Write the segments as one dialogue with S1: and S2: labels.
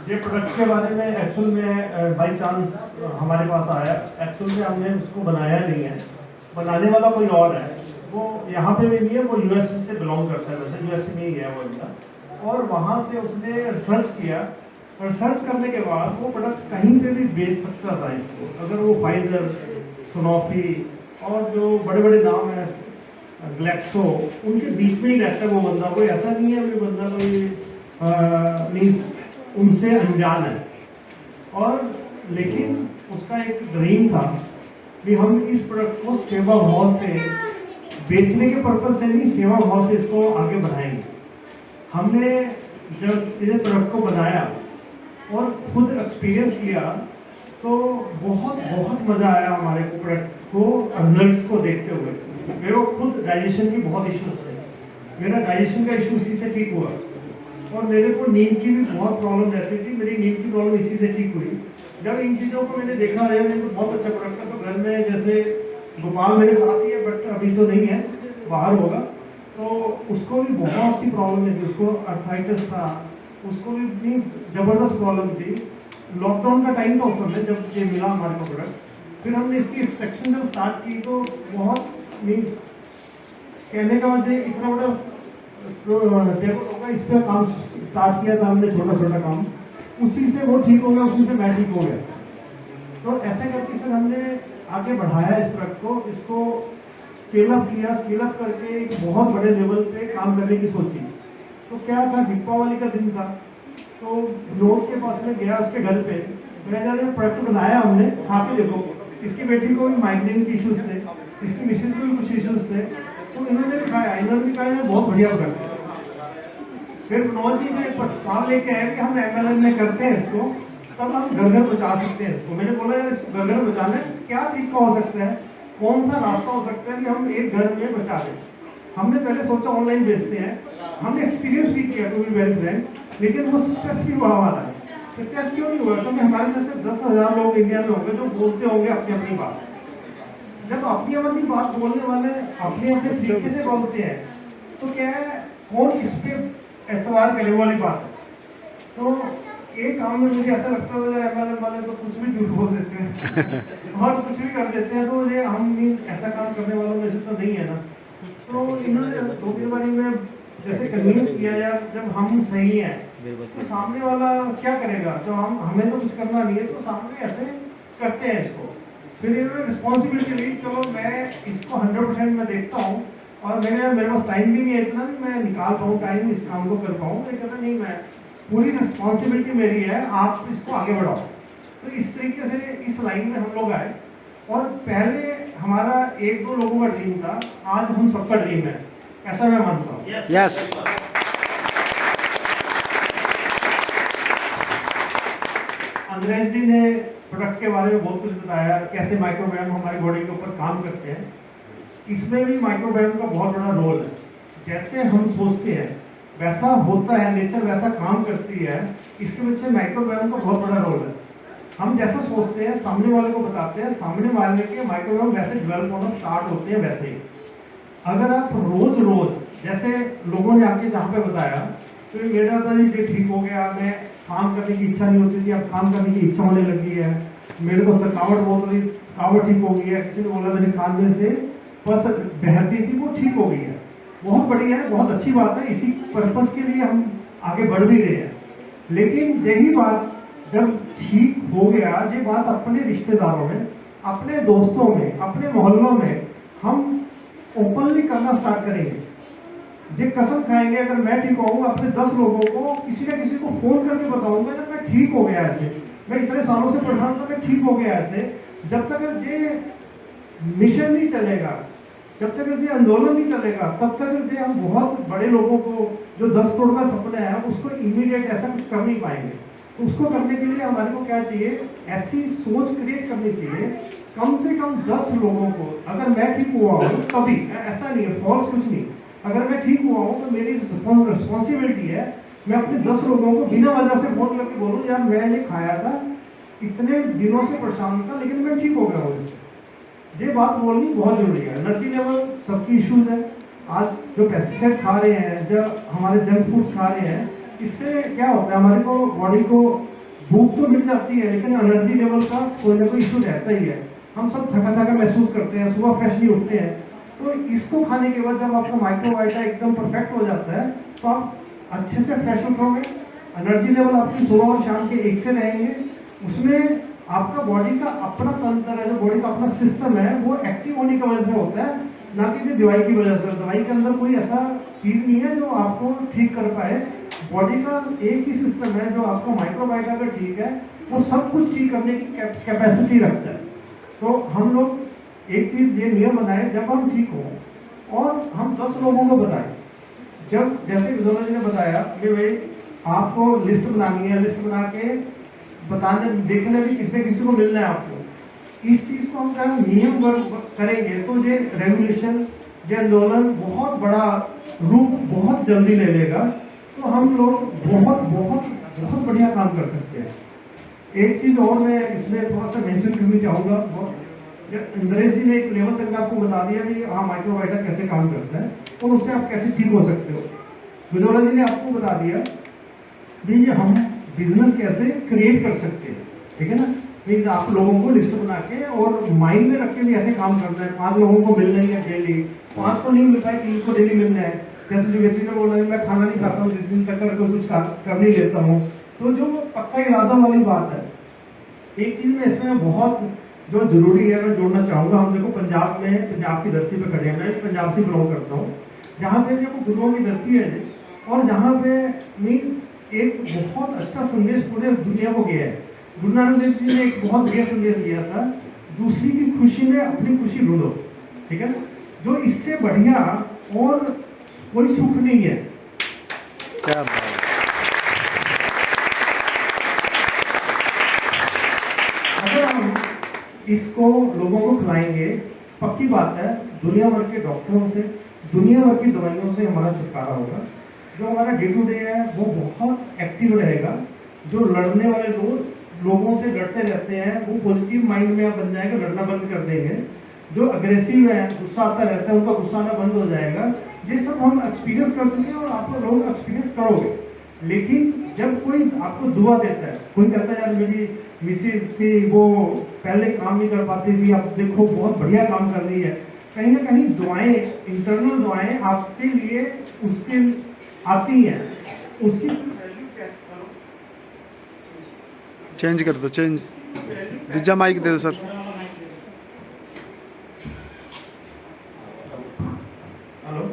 S1: ये प्रोडक्ट के बारे में एक्चुअल में बाई चांस हमारे पास आया। एक्चुअल में हमने उसको बनाया नहीं है, बनाने वाला कोई और है। वो यहाँ पे भी नहीं है, वो यूएस से बिलोंग करता है, वैसे यूएस में ही है वो इंसान। और वहाँ से उसने रिसर्च किया। रिसर्च करने के बाद वो प्रोडक्ट कहीं पे भी बेच सकता था इसको, अगर वो फाइजर, सोनोफी और जो बड़े बड़े नाम हैं, ग्लैक्सो, उनके बीच में ही रहता है वो बंदा। कोई ऐसा नहीं है कि बंदा कोई मीन्स उनसे अनजान है। और लेकिन उसका एक ड्रीम था कि हम इस प्रोडक्ट को सेवा भाव से, बेचने के पर्पज से नहीं, सेवा भाव से इसको आगे बढ़ाएंगे। हमने जब इस प्रोडक्ट को बनाया और खुद एक्सपीरियंस किया तो बहुत बहुत मजा आया हमारे प्रोडक्ट को रिजल्ट्स को देखते हुए। मेरे को खुद डाइजेशन की बहुत इश्यूज थे, मेरा डाइजेशन का इशू इसी से ठीक हुआ। और मेरे को नींद की भी बहुत प्रॉब्लम रहती थी, मेरी नींद की प्रॉब्लम इसी से ठीक हुई। जब इन चीज़ों को मैंने देखा है, मेरे को बहुत अच्छा प्रोडक्ट था। तो घर में जैसे गोपाल मेरे साथ ही है, बट अभी तो नहीं है, बाहर होगा। तो उसको भी बहुत सी प्रॉब्लम थी, उसको अर्थराइटिस था, उसको भी जबरदस्त प्रॉब्लम थी। लॉकडाउन का टाइम था उस समय जब ये मिला हमारे को प्रोडक्ट। फिर हमने इसकी एक्सट्रैक्शन जब स्टार्ट की तो बहुत मीन्स कहने का मतलब इतना बड़ा टेबल होगा, इस पर काम स्टार्ट किया था हमने, छोटा छोटा काम। उसी से वो ठीक हो गया, उसी से मैं ठीक हो गया। तो ऐसे करके फिर हमने आगे बढ़ाया इस प्रोडक्ट को, इसको स्केल अप किया। स्केल अप करके एक बहुत बड़े लेवल पे काम करने की सोची। तो क्या था, दीपावली का दिन था, तो लोग के पास में गया उसके घर पे, मैंने प्रोडक्ट बनाया हमने, खा के देखो। इसकी बेटी को भी माइग्रेन के इश्यूज थे, इसकी मिसेज को भी कुछ इश्यूज थे, तो इन्होंने भी खाया, इन्होंने भी खाया, बहुत बढ़िया प्रोडक्ट है। फिर मनोज जी ने प्रस्ताव लेके आए कि हम एमएलएम में करते हैं इसको, तब हम घर घर बचा सकते हैं इसको। मैंने बोला यार इसको घर घर बचाने क्या तरीका हो सकता है, कौन सा रास्ता हो सकता है कि हम एक घर में बचा दें। हमने पहले सोचा ऑनलाइन बेचते हैं, हमने एक्सपीरियंस भी किया टू बी वेरी फ्रैंक, लेकिन वो सक्सेस भी हुआ वाला है। सक्सेस क्यों नहीं हुआ? क्योंकि हमारे जैसे 10,000 लोग इंडिया में होंगे जो बोलते होंगे अपनी अपनी बात। जब अपनी अपनी बात बोलने वाले अपने अपने तरीके से बोलते हैं तो क्या है, कौन इस पे एतबार करने वाली बात है। तो एक काम में मुझे ऐसा लगता है एमएलएम वाले तो कुछ भी झूठ बोल देते हैं और कुछ भी कर देते हैं। तो ये हम ऐसा काम करने वालों में से तो नहीं है ना। तो इन्होंने 2-3 बारी में जैसे कन्विंस किया यार, जब हम सही हैं तो सामने वाला क्या करेगा, तो हमें तो कुछ करना नहीं है, तो सामने ऐसे करते हैं इसको। फिर इन्होंने रिस्पॉन्सिबिलिटी ली, चलो मैं इसको 100% मैं देखता हूँ, और मेरे पास टाइम भी नहीं है इतना भी मैं निकाल पाऊँ टाइम इस काम को कर पाऊँ। तो कहता नहीं, मैं पूरी रिस्पॉन्सिबिलिटी मेरी है, आप इसको आगे बढ़ाओ। तो इस तरीके से इस लाइन में हम लोग आए। और पहले हमारा 1-2 लोगों का ड्रीम था, आज हम सबका ड्रीम है, ऐसा मैं मानता हूँ।
S2: यस।
S1: अंग्रेज जी ने प्रोडक्ट के बारे में बहुत कुछ बताया, कैसे माइक्रोबायोम हमारी बॉडी के ऊपर काम करते हैं। इसमें भी माइक्रोबायोम का बहुत बड़ा रोल है। जैसे हम सोचते हैं वैसा होता है, नेचर वैसा काम करती है, इसके पीछे माइक्रोबायोम का बहुत बड़ा रोल है। हम जैसा सोचते हैं सामने वाले को बताते हैं, सामने वाले के माइक्रोबायोम वैसे डेवलप होना स्टार्ट होते हैं। वैसे ही अगर आप रोज रोज, जैसे लोगों ने आके जहाँ पे बताया, तो मेरा था ये ठीक हो गया, मैं काम करने की इच्छा नहीं होती थी, अब काम करने की इच्छा होने लगी है, मेरे को थकावट बहुत रही, थकावट ठीक हो गई है, किसी ने बोला मेरे कान में से बस बहती थी, वो ठीक हो गई है। बहुत बढ़िया है, बहुत अच्छी बात है, इसी पर्पस के लिए हम आगे बढ़ भी रहे हैं। लेकिन यही बात जब ठीक हो गया, ये बात अपने रिश्तेदारों में, अपने दोस्तों में, अपने मोहल्लों में हम ओपनली करना स्टार्ट करेंगे। ये कसम खाएंगे अगर मैं ठीक होऊंगा, अपने 10 लोगों को किसी न किसी को फोन करके बताऊंगा जब मैं ठीक हो गया ऐसे, मैं इतने सालों से परेशान था, मैं ठीक हो गया ऐसे। जब तक ये मिशन नहीं चलेगा, जब तक ये आंदोलन नहीं चलेगा, तब तक ये हम बहुत बड़े लोगों को जो 10 करोड़ का सपना है उसको इमीडिएट ऐसा कुछ कर नहीं पाएंगे। तो उसको करने के लिए हमारे को क्या चाहिए, ऐसी सोच क्रिएट करनी चाहिए। कम से कम 10 लोगों को, अगर मैं ठीक हुआ हूँ तभी, ऐसा नहीं है फॉल्स कुछ नहीं, अगर मैं ठीक हुआ हूँ तो मेरी रिस्पॉन्सिबिलिटी है, मैं अपने 10 लोगों को बिना वजह से फोन करके बोलूँ यार मैं ये खाया था, इतने दिनों से परेशान था, लेकिन मैं ठीक हो गया हूँ इससे। ये बात बोलनी बहुत जरूरी है। एनर्जी लेवल सबकी इश्यूज है। आज जो पेस्टिसाइड खा रहे हैं, जो हमारे जंक फूड खा रहे हैं, इससे क्या होता है, हमारे को बॉडी को भूख तो मिट जाती है, लेकिन एनर्जी लेवल का कोई ना कोई इशू रहता ही है। हम सब थका थका महसूस करते हैं, सुबह फ्रेश नहीं उठते हैं। तो इसको खाने के बाद जब आपका माइक्रोबायोटा एकदम परफेक्ट हो जाता है, तो आप अच्छे से फ्रेश उठोगे, एनर्जी लेवल आपकी सुबह और शाम के एक से रहेंगे। उसमें आपका बॉडी का अपना तंत्र है, जो बॉडी का अपना सिस्टम है, वो एक्टिव होने की वजह से होता है, ना कि दवाई की वजह से। दवाई के अंदर कोई ऐसा चीज नहीं है जो आपको ठीक कर पाए। बॉडी का एक ही सिस्टम है जो आपको माइक्रोबायोटा अगर ठीक है, वो सब कुछ ठीक करने की कैपेसिटी रखता है। तो हम लोग एक चीज ये नियम बनाए, जब हम ठीक हो और हम 10 लोगों को बताएं, जब जैसे विजोला जी ने बताया कि भाई आपको लिस्ट बनानी है, लिस्ट बना के बताने देखने भी किसी को मिलना है आपको, इस चीज को हम जब नियम करेंगे तो ये रेगुलेशन, ये आंदोलन बहुत बड़ा रूप बहुत जल्दी ले लेगा। तो हम लोग बहुत बहुत बहुत बढ़िया काम कर सकते हैं। एक चीज और मैं इसमें थोड़ा सा मेंशन करनी चाहूंगा, इंद्रेश जी ने एक लेवल तक आपको बता दिया कि हाँ माइक्रोबायोटा कैसे काम करता है और उससे आप कैसे ठीक हो सकते हो। विजोला जी ने आपको बता दिया कि ये हम बिजनेस कैसे क्रिएट कर सकते हैं, ठीक है ना। मीन्स आप लोगों को लिस्ट बना के और माइंड में रख के भी ऐसे काम करना है। 5 लोगों को मिलना ही है डेली, 5 को नहीं मिलता है, 3 को डेली मिलना है। जैसे जो व्यक्ति ने बोला मैं खाना नहीं खाता हूँ, जिस दिन तक कर कुछ कर नहीं लेता हूँ, तो जो पक्का इरादा वाली बात है। एक चीज में इसमें बहुत जो जरूरी है मैं जोड़ना चाहूंगा। हम देखो पंजाब में, पंजाब की धरती पे खड़े हैं, मैं पंजाब से बिलोंग करता हूँ, जहाँ पे देखो गुरुओं की धरती है और जहाँ पे मीन्स एक बहुत अच्छा संदेश पूरे दुनिया को गया है। गुरु नानक देव जी ने एक बहुत बढ़िया संदेश दिया था, दूसरी की खुशी में अपनी खुशी ढूंढो, ठीक है ना। जो इससे बढ़िया और कोई सुख नहीं है।
S2: क्या बात।
S1: अगर हम इसको लोगों को खिलाएंगे, पक्की बात है दुनिया भर के डॉक्टरों से, दुनिया भर की दवाइयों से हमारा छुटकारा होगा। जो हमारा डे टू डे है वो बहुत एक्टिव रहेगा। जो लड़ने वाले लोगों से लड़ते रहते हैं वो पॉजिटिव माइंड में आप बन जाएंगे, लड़ना बंद कर देंगे। जो अग्रेसिव है, गुस्सा आता रहता है, उनका गुस्सा आना बंद हो जाएगा। ये सब हम एक्सपीरियंस कर चुके हैं और आप लोग एक्सपीरियंस करोगे। लेकिन जब कोई आपको दुआ देता है, कोई कहता है यार मेरी मिसेज थी वो पहले काम नहीं कर पाती थी, अब देखो बहुत बढ़िया काम कर रही है, कहीं ना कहीं दुआएं, इंटरनल दुआएं आपके लिए उसके आती हैं। उसकी
S2: चेंज कर दो, चेंज दूजा माइक दे दो सर।
S1: हेलो,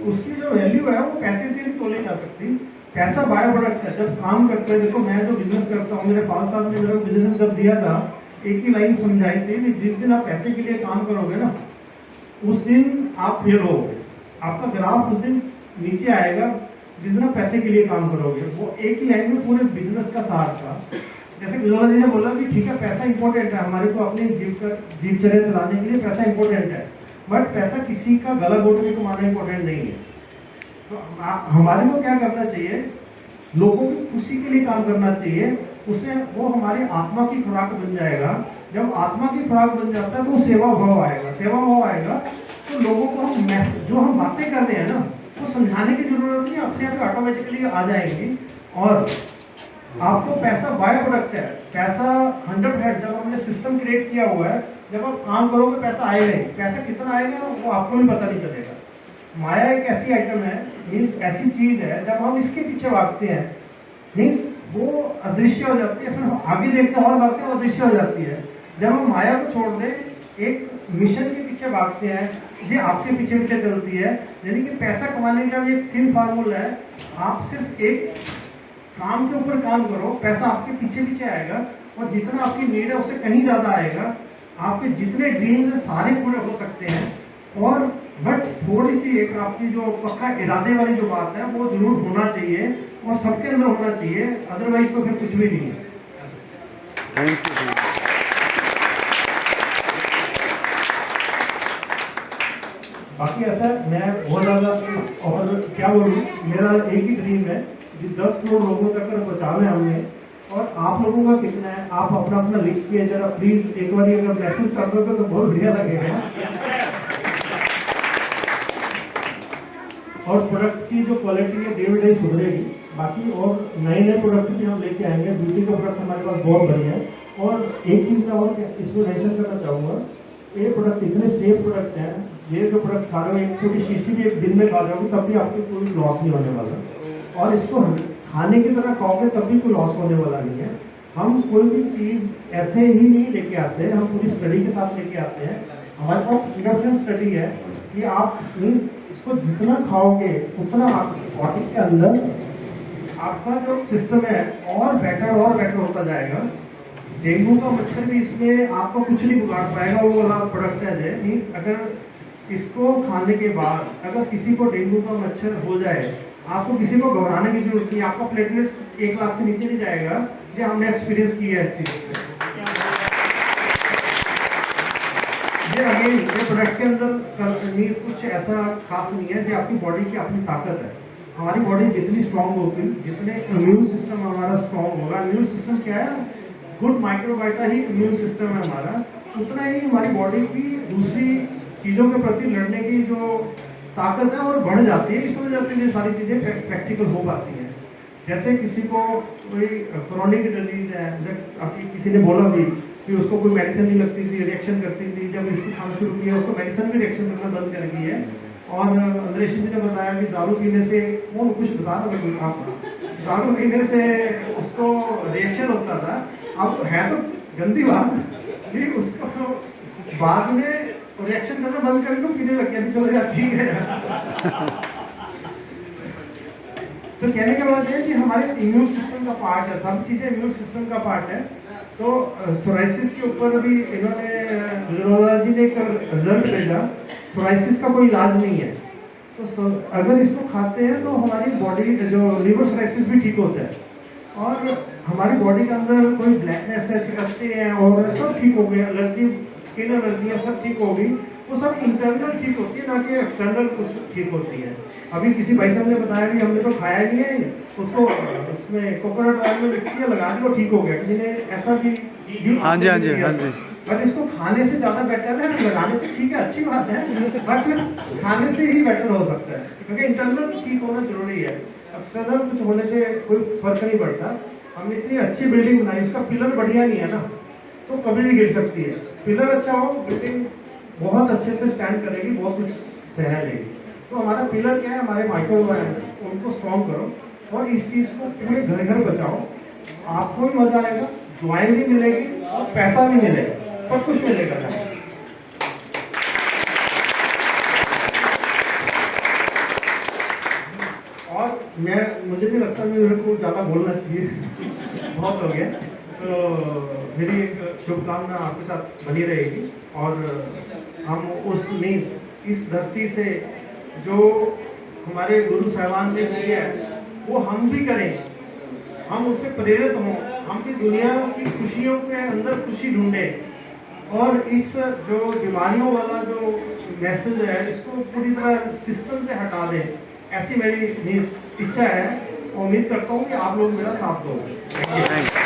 S1: उसकी जो वैल्यू है वो पैसे से नहीं तोली जा सकती। पैसा बाय प्रोडक्ट है। जब काम करते हैं, देखो मैं जो बिजनेस करता हूँ, मेरे 5 साल में मेरा बिजनेस जब दिया था, एक ही लाइन समझाई थी कि जिस दिन आप पैसे के लिए काम करोगे ना, उस दिन आप फेल होगे। आपका ग्राफ उस दिन नीचे आएगा जिस दिन आप पैसे के लिए काम करोगे। वो एक ही लाइन में पूरे बिजनेस का सार था। जैसे विजोला जी ने बोला कि ठीक है पैसा इंपॉर्टेंट है, हमारे को अपनी जीवचर्या चलाने के लिए पैसा इंपॉर्टेंट है, बट पैसा किसी का गला घोट के कमाना इंपॉर्टेंट नहीं है। तो हमारे को क्या करना चाहिए, लोगों की खुशी के लिए काम करना चाहिए। उससे वो हमारी आत्मा की खुराक बन जाएगा। जब आत्मा की खुराक बन जाता है तो सेवा भाव आएगा। सेवा भाव आएगा तो लोगों को हम जो हम बातें कर रहे हैं ना, वो समझाने की जरूरत नहीं, अपने आप ऑटोमेटिकली आ जाएंगी। और आपको पैसा बाय प्रोडक्ट है। पैसा 100% जब हमने सिस्टम क्रिएट किया हुआ है, जब आप काम करोगे पैसा आएगा ही। पैसा कितना आएगा वो आपको भी पता नहीं चलेगा। माया एक ऐसी आइटम है, मीन्स ऐसी चीज है, जब हम इसके पीछे भागते हैं मीन्स वो अदृश्य हो जाती है। फिर हम आगे देखते हैं और भागते हैं, वो अदृश्य हो जाती है। जब हम माया को छोड़ दें, एक मिशन के पीछे भागते हैं, ये आपके पीछे पीछे चलती है। यानी कि पैसा कमाने का एक थिन फार्मूला है, आप सिर्फ एक काम के ऊपर काम करो, पैसा आपके पीछे पीछे आएगा और जितना आपकी नीड है उससे कहीं ज्यादा आएगा। आपके जितने ड्रीम्स हैं सारे पूरे हो सकते हैं। और बट थोड़ी सी एक आपकी जो पक्का इरादे वाली जो बात है वो जरूर होना चाहिए और सबके अंदर होना चाहिए, अदरवाइज तो फिर कुछ भी नहीं है।
S2: Thank you.
S1: बाकी ऐसा मैं बहुत ज्यादा और क्या बोलूँ, मेरा एक ही ड्रीम है कि 10 करोड़ लोगों तक पहुंचाना है हमने। और आप लोगों का कितना है, आप अपना अपना लिख के जरा प्लीज एक बार अगर मैसेज कर दोगे तो बहुत बढ़िया लगेगा। और प्रोडक्ट की जो क्वालिटी है डे बाई डे सुधरेगी। बाकी और नए नए प्रोडक्ट भी हम लेके आएंगे। ब्यूटी का प्रोडक्ट हमारे पास बहुत बढ़िया है। और एक चीज़ मैं और इसमें मेंशन करना चाहूँगा, ये प्रोडक्ट इतने सेफ प्रोडक्ट हैं, ये जो प्रोडक्ट खा रहे हो एक पूरी शीशी भी एक दिन में खा रहे हो तब भी आपको कोई लॉस नहीं होने वाला। और इसको खाने की तरह खाओगे तब भी कोई लॉस होने वाला नहीं है। हम कोई भी चीज़ ऐसे ही नहीं लेके आते, हम पूरी स्टडी के साथ लेके आते हैं। हमारे पास फिंगरप्रिंट स्टडी है कि आप मीन्स इसको जितना खाओगे उतना आपकी बॉडी के अंदर आपका जो सिस्टम है और बेटर होता जाएगा। डेंगू का मच्छर भी इसमें आपको कुछ नहीं बिगाड़ पाएगा, वो वाला प्रोडक्ट है। मीन्स अगर इसको खाने के बाद अगर किसी को डेंगू का मच्छर हो जाए, आपको किसी को घबराने की जरूरत नहीं, आपका प्लेटलेट 1 लाख से नीचे नहीं जाएगा। ये हमने एक्सपीरियंस किया है इस चीज पे। ये अगेन ये प्रोडक्ट के अंदर मीन्स कुछ ऐसा खास नहीं है, जो आपकी बॉडी की अपनी ताकत है। हमारी बॉडी जितनी स्ट्रांग होगी, जितने इम्यून सिस्टम हमारा स्ट्रांग होगा, इम्यून सिस्टम क्या है, गुड माइक्रोबायोटा ही इम्यून सिस्टम है हमारा, उतना ही हमारी बॉडी की दूसरी चीज़ों के प्रति लड़ने की जो ताकत है और बढ़ जाती है। इस वजह से ये सारी चीज़ें प्रैक्टिकल हो पाती हैं। जैसे किसी को कोई क्रोनिक डिजीज है, अभी किसी ने बोला भी कि उसको कोई मेडिसिन नहीं लगती थी, रिएक्शन करती थी, जब इसको खाना शुरू किया उसको मेडिसिन भी रिएक्शन करना बंद कर दी है। और नरेश जी ने बताया कि दारू पीने से वो कुछ बता रहा आप, दारू पीने से उसको रिएक्शन होता था। अब है तो गंदी बात, फिर उसको बाद में रिएक्शन करना बंद करके पीने लग गया, चलो यार ठीक है। तो कहने का मतलब है कि हमारे इम्यून सिस्टम का पार्ट है, सब चीजें इम्यून सिस्टम का पार्ट है। तो सोराइसिस के ऊपर अभी इन्होंने जी ने एक रिजल्ट भेजा, सोराइसिस का कोई इलाज नहीं है। तो अगर इसको खाते हैं तो हमारी बॉडी जो लिवर सोराइसिस भी ठीक होता है और हमारी बॉडी के अंदर कोई ब्लैकनेस है, चिकत्ते हैं और सब ठीक हो गया, एलर्जी, स्किन एलर्जी है सब ठीक होगी। वो सब इंटरनल ठीक होती है, ना कि एक्सटर्नल कुछ ठीक होती है। अभी किसी भाई साहब ने बताया कि हमने तो खाया नहीं है, उसको उसमें कोकोनट ऑयल में मिक्स किया, लगा दिया, ठीक हो गया। किसी ने ऐसा भी
S2: हाँ जी हाँ जी हाँ जी।
S1: बट इसको खाने से ज़्यादा बेटर है, लगाने से ठीक है, अच्छी बात है, बट खाने से ही बेटर हो सकता है, क्योंकि इंटरनल ठीक होना जरूरी है। एक्सटर्नल कुछ होने से कोई फर्क नहीं पड़ता। हमने इतनी अच्छी बिल्डिंग बनाई, उसका पिलर बढ़िया नहीं है ना, तो कभी भी गिर सकती है। पिलर अच्छा हो, बिल्डिंग बहुत अच्छे से स्टैंड करेगी, बहुत कुछ सह लेगी। तो हमारा पिलर क्या है, हमारे माइक्रोबायोम, उनको स्ट्रॉन्ग करो और इस चीज़ को पूरे घर घर बचाओ। आपको भी मजा आएगा, दुआएं भी मिलेगी और पैसा भी मिलेगा, सब कुछ मिलेगा। और मुझे नहीं लगता मेरे को ज़्यादा बोलना चाहिए, बहुत हो गया। तो मेरी एक शुभकामना आपके साथ बनी रहेगी और हम उस मीन्स इस धरती से जो हमारे गुरु साहिबान ने किया है वो हम भी करें, हम उससे प्रेरित हों, हम भी दुनिया की खुशियों के अंदर खुशी ढूंढें और इस जो बीमारियों वाला जो मैसेज है इसको पूरी तरह सिस्टम से हटा दें। ऐसी मेरी इच्छा है। उम्मीद करता हूँ कि आप लोग मेरा साथ दोगे।